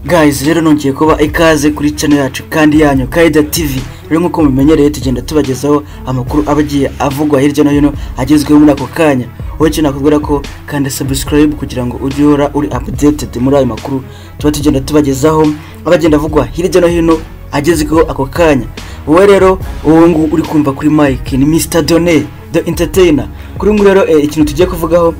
Guys, rero nongeye kuba ikaze kuri channel yacu kandi yanyu Kaida TV. Rero nkuko mumenyereye tugenda tubagezaho amakuru abagiye avugwa hirya no hino agezweho muri ako kanya. Wowe cyo nakubwira ko kandi subscribe kugira ngo ujye uhora uri updated muri ayo makuru tuba tugenda tubagezaho abagenda avugwa hirya no hino agezweho ako kanya. Wowe rero ubu uri kumva kuri mic ni Mr Donné the entertainer. Kuri ngo rero ikintu tugiye kuvugaho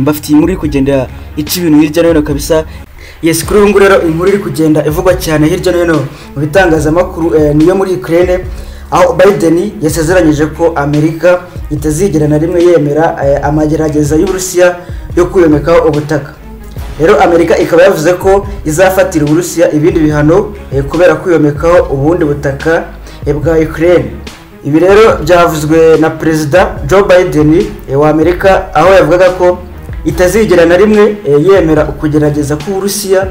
mbafitiye inkuru iri kugenda ica ibintu hirya no hino kabisa. Yes, kuri ngo rero inkuru iri kugenda ivugwa cyane hirya no hino mu bitangazamakuru niyo muri Ukraine, aho Biden yasezeranyije ko Amerika itazigera na rimwe yemera amagerageza y'Uburusiya yo kwiyomekaho ubutaka. Rero Amerika ikaba yavuze ko izafatira Uburusiya ibindi bihano kubera kwiyomekaho ubundi butaka bwa Ukraine. Ibi rero byavuzwe na President Joe Biden wa Amerika, aho yavugaga ko itazigera na rimwe yemera kugerageza ku Uburusiya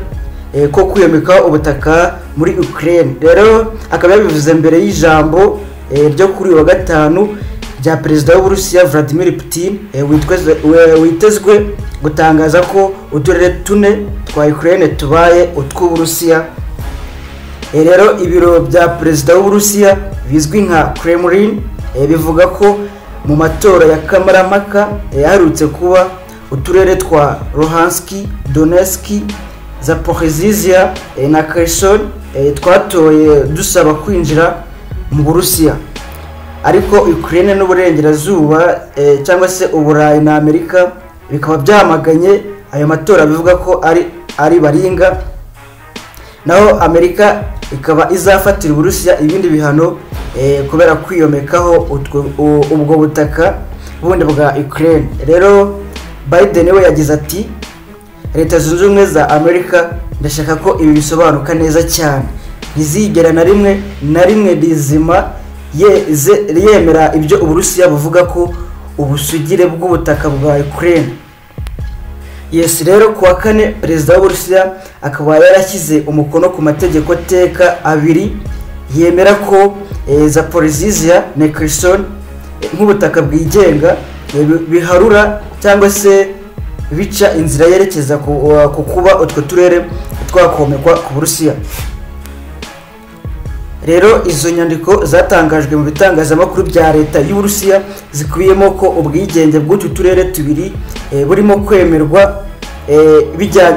ko kwiyomekaho ubutaka muri Ukraine. Rero akaba yabivuze mbere y'ijambo ryo kuri wa gatanu rya President w'Uburusiya Vladimir Putin witezwe gutangaza ko uturere tune twa Ukraine tubaye utw'Uburusiya. Rero ibiro bya President w'Uburusiya bizwi nka Kremlin bivuga ko mu matora ya kamarampaka yaharutse kuba uturere twa Luhansk, Donetsk, Zaporizhzhia na Kherson twatoye dusaba kwinjira mu Burusiya. Ariko Ukraine n'uburengerazuba cyangwa se Uburayi na Amerika bikaba byamaganye ayo matora bivuga ko ari baringa. Naho Amerika ikaba izafatira Uburusiya ibindi bihano kubera kwiyomekaho ubwo butaka bundi bwa Ukraine. Rero Biden we yagize ati, Leta Zunze Ubumwe za Amerika ndashaka ko ibi bisobanuka neza cyane, ntizigera na rimwe rizima yemera ibyo Uburusiya buvuga ko ubusugire bw'ubutaka bwa Ukraine. Yes, rero kuwa kane Perezida w'Uburusiya akaba yarashyize umukono ku mategeko teka abiri yemera ko Zaporizhzhia na Kherson nk'ubutaka bwigenga biharura cyangwa se bica inzira yerekeza ku kuba utwo turere twakomekwa ku Burusiya. Rero izo nyandiko zatangajwe mu bitangazamakuru bya leta y'Uburusiya zikubiyemo ko ubwigenge bw'utu turere tubiri burimo kwemerwa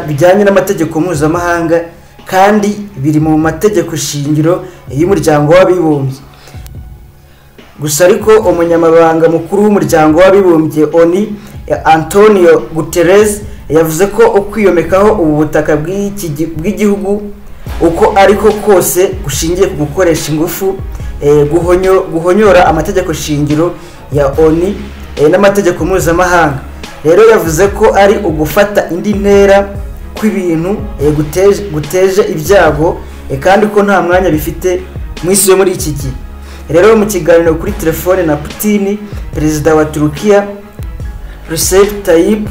bijyanye n'amategeko mpuzamahanga kandi biri mu mategeko shingiro y'umuryango w'abibumbye. Gusa ariko umunyamabanga mukuru w'umuryango w'abibumbye ONU Antonio Guterres yavuze ko ukwiyomekaho ubu butaka bw'igihugu uko ariko kose gushingiye ku gukoresha ingufu guhonyora amategeko shingiro ya ONU n'amategeko mpuzamahanga. Rero yavuze ko ari ugufata indi ntera kw'ibintu guteje ibyago kandi ko nta mwanya bifite mu isi yo muri iki gihe. Rero mu kiganiro kuri telefone na Putin, Perezida wa Turukiya Recep Tayyip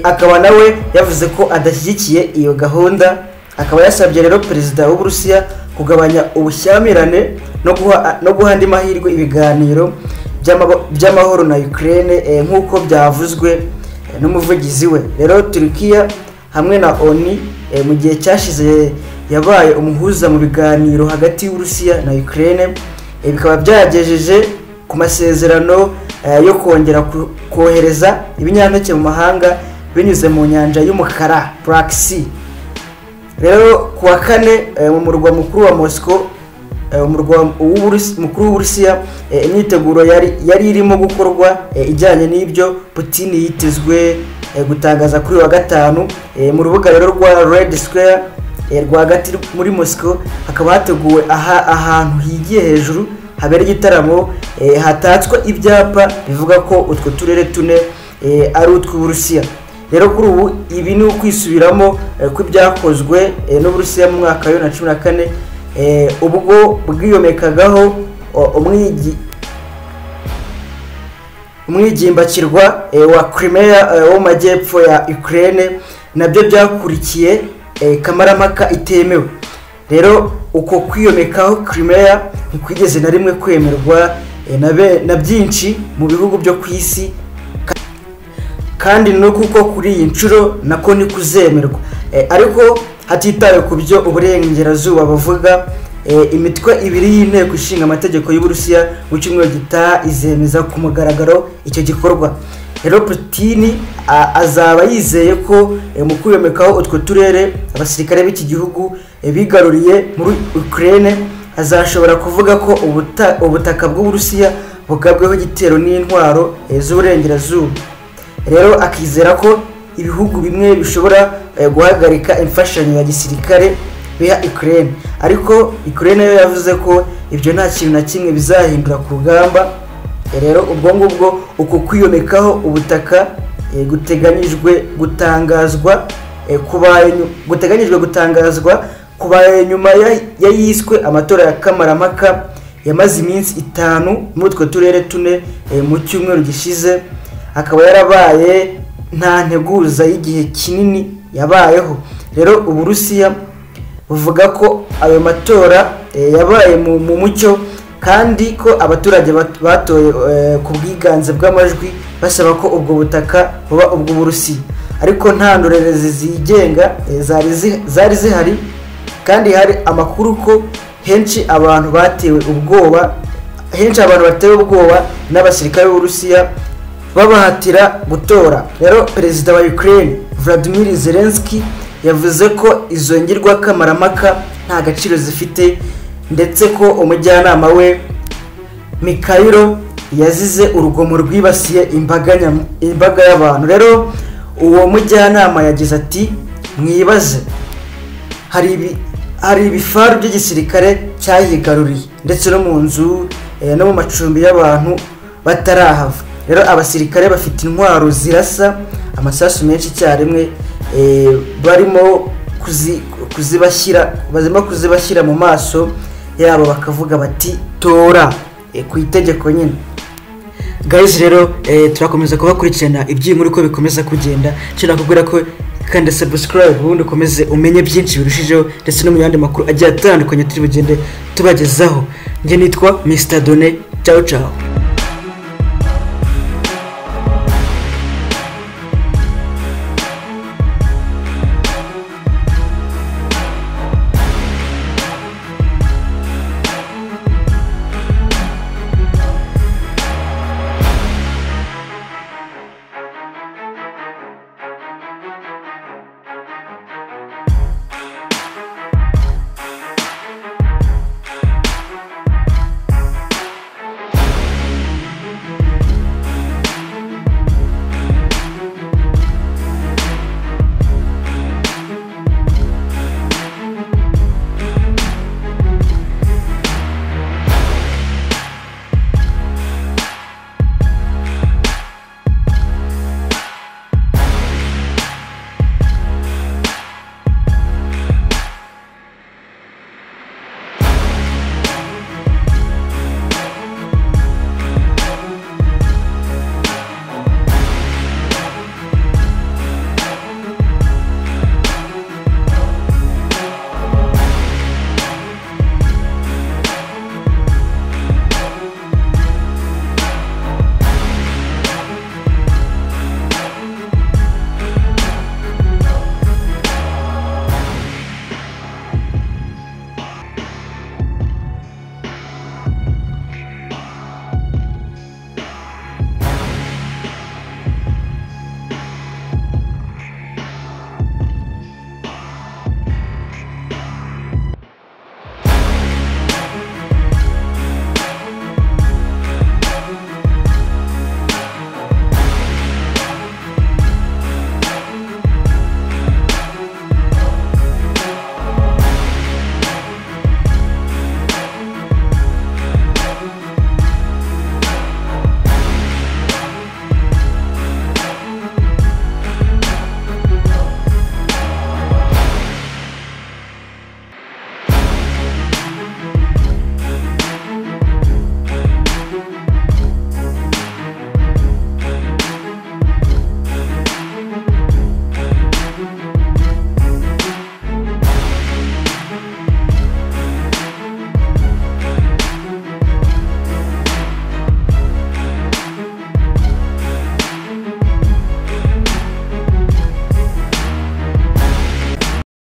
akaba nawe yavuze ko adashyigikiye iyo gahunda. Akaba yasabye rero Perezida w'Uburusiya kugabanya ubushyamirane no guha andi mahirwe ibiganiro by'amahoro na Ukraine nk'uko byavuzwe n'umuvugizi we. Rero Turukiya hamwe na ONU mu gihe cyashize yabaye umuhuza mu biganiro hagati y'Uburusiya na Ukraine, bikaba byagejeje ku masezerano yo kongera kohereza ibinyampeke mu mahanga binyuze mu nyanja y'umukara Black Sea. Rero kuwa kane mu murwa mukuru wa Moscow, umurwa mukuru w'Uburusiya, imyiteguro yari irimo gukorwa ijyanye n'ibyo Putin yitezwe gutangaza kuri wa gatanu. Mu rubuga rero rwa Red Square rwagati muri Moscow hakaba hateguwe ahantu higiye hejuru habera igitaramo hatatswe ibyapa bivuga ko utwo turere tune ari utw'Uburusiya. Rero kuri ubu ibi ni ukwisubiramo kw'ibyakozwe n'Uburusiya mu mwaka wa 2014 ubwo bwiyomekagaho umwigimbakirwa wa Crimea wo majyepfo ya Ukraine, nabyo byakurikiye kamarampaka itemewe. Rero uko kwiyomekaho Crimea ntikwigeze na rimwe kwemerwa na byinshi mu bihugu byo ku isi, kandi no kuko kuri iyi nshuro nako ni kuzemerwa. Ariko hatitawe ku byo uburengerazuba bavuga. Imitwe ibiri y'inteko ishinga amategeko y'Uburusiya mu cyumweru gitaha izemeza ku mugaragaro icyo gikorwa. Rero Putin azaba yizeye ko mu kwiyomekaho utwo turere abasirikare b'iki gihugu bigaruriye muri Ukraine azashobora kuvuga ko ubutaka bw'Uburusiya bugabweho igitero n'intwaro z'uburengerazuba. Rero akizera ko ibihugu bimwe bishobora guhagarika imfashanyo ya gisirikare biha Ukraine, ariko Ukraine yo yavuze ko ibyo nta kintu na kimwe bizahindura ku rugamba. Rero ubwo ngubwo uko kwiyomekaho ubutaka guteganyijwe gutangazwa kubaye nyuma yayiswe amatora ya kamarampaka yamaze iminsi 5 mu utwo turere tune mu cyumweru gishize. Akaba yarabaye nta nteguza y'igihe kinini yabayeho. Rero Uburusiya buvuga ko ayo matora yabaye mu mucyo kandi ko abaturage batoye ku bwiganze bw'amajwi basaba ko ubwo butaka buba ubw'Uburusiya, ariko nta ndorerezi zigenga zari zihari. Kandi hari amakuru ko henshi abantu batewe ubwoba n'abasirikare b'Uburusiya babahatira gutora. Rero perezida wa Ukraine Volodymyr Zelensky yavuze ko izo ngirwa kamarampaka nta gaciro zifite, ndetse ko umujyanama we Mikhailo yazize urugomo rwibasiye imbaga y'abantu. Rero uwo mujyanama yagize ati mwibaze, hari ibifaru by'igisirikare cyayigaruriye ndetse no mu nzu no mu macumbi y'abantu batarahava. Rero abasirikare bafite intwaro zirasa amasasu menshi icyarimwe, barimo kuzibashyira mu maso yabo bakavuga bati tora ku itegeko nyine. Guys, rero turakomeza kubakurikirana iby'inkuru ko bikomeza kugenda. Cyane kubwira ko kandi subscribe ubundi ukomeze umenye byinshi birushijeho, ndetse no mu yandi makuru agiye atandukanye turi bugende tubagezaho. Nge nitwa Mr Done. Ciao ciao.